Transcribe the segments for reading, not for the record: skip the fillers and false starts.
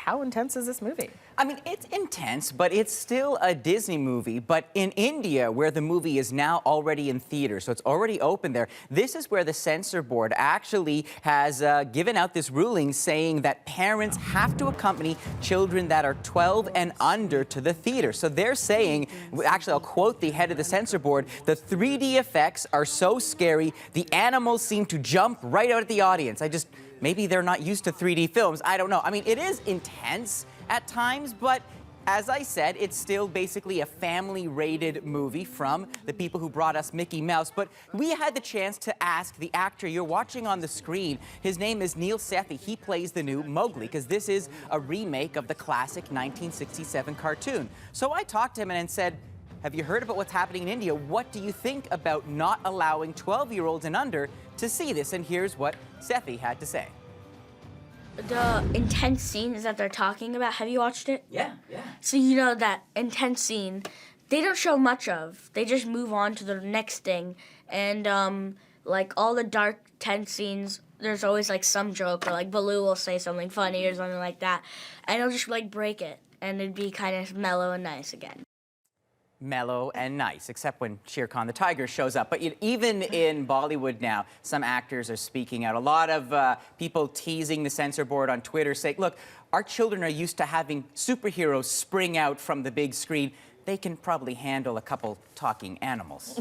how intense is this movie? I mean, it's intense, but it's still a Disney movie. But in India, where the movie is now already in theaters, so it's already open there, this is where the censor board actually has given out this ruling saying that parents have to accompany children that are 12 and under to the theater. So they're saying, actually, I'll quote the head of the censor board, the 3D effects are so scary, the animals seem to jump right out at the audience. Maybe they're not used to 3D films. I don't know. I mean, it is intense at times, but as I said, it's still basically a family-rated movie from the people who brought us Mickey Mouse. But we had the chance to ask the actor you're watching on the screen. His name is Neil Sethi. He plays the new Mowgli, because this is a remake of the classic 1967 cartoon. So I talked to him and said, have you heard about what's happening in India? What do you think about not allowing 12-year-olds and under to see this? And here's what Sethi had to say. The intense scenes that they're talking about, have you watched it? Yeah. So you know that intense scene, they don't show much of. They just move on to the next thing. And like all the dark, tense scenes, there's always like some joke, or like Baloo will say something funny or something like that. And it'll just like break it, and it'd be kind of mellow and nice again. Mellow and nice, except when Shere Khan the tiger shows up. But even in Bollywood now, some actors are speaking out. A lot of people teasing the censor board on Twitter, saying, look, our children are used to having superheroes spring out from the big screen. They can probably handle a couple talking animals.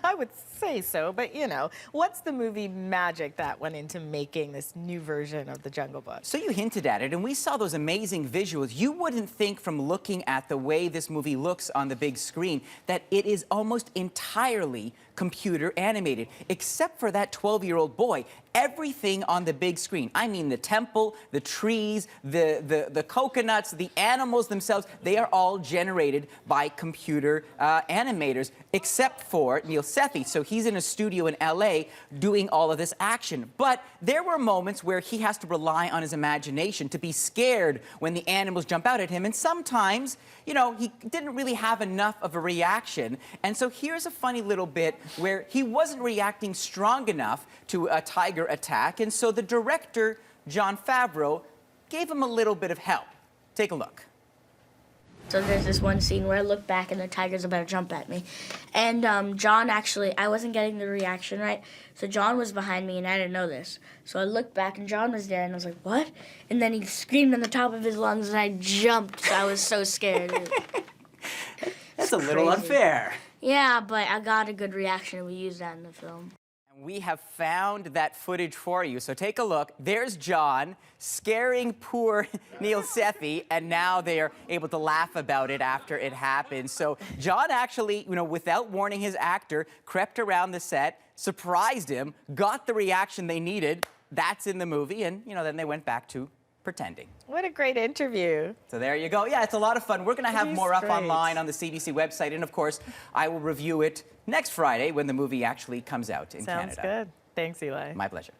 I would say so, but you know, what's the movie magic that went into making this new version of The Jungle Book? So you hinted at it, and we saw those amazing visuals. You wouldn't think from looking at the way this movie looks on the big screen that it is almost entirely computer animated, except for that 12-year-old boy. Everything on the big screen, I mean the temple, the trees, the coconuts, the animals themselves, they are all generated by computer animators, except for Neil Sethi. So he's in a studio in LA doing all of this action. But there were moments where he has to rely on his imagination to be scared when the animals jump out at him. And sometimes, you know, he didn't really have enough of a reaction. And so here's a funny little bit where he wasn't reacting strong enough to a tiger attack. And so the director, Jon Favreau, gave him a little bit of help. Take a look. So there's this one scene where I look back and the tiger's about to jump at me. And John actually, I wasn't getting the reaction right. So John was behind me and I didn't know this. So I looked back and John was there and I was like, what? And then he screamed on the top of his lungs and I jumped. So I was so scared. That's a little unfair. Yeah, but I got a good reaction and we used that in the film. We have found that footage for you, so take a look. There's John scaring poor Neil Sethi, and now they are able to laugh about it after it happened. So John actually, you know, without warning his actor, crept around the set, surprised him, got the reaction they needed. That's in the movie, and you know, then they went back to pretending. What a great interview. So there you go. Yeah, it's a lot of fun. We're going to have more up online on the CBC website, and of course, I will review it next Friday when the movie actually comes out in Canada. Sounds good. Thanks, Eli. My pleasure.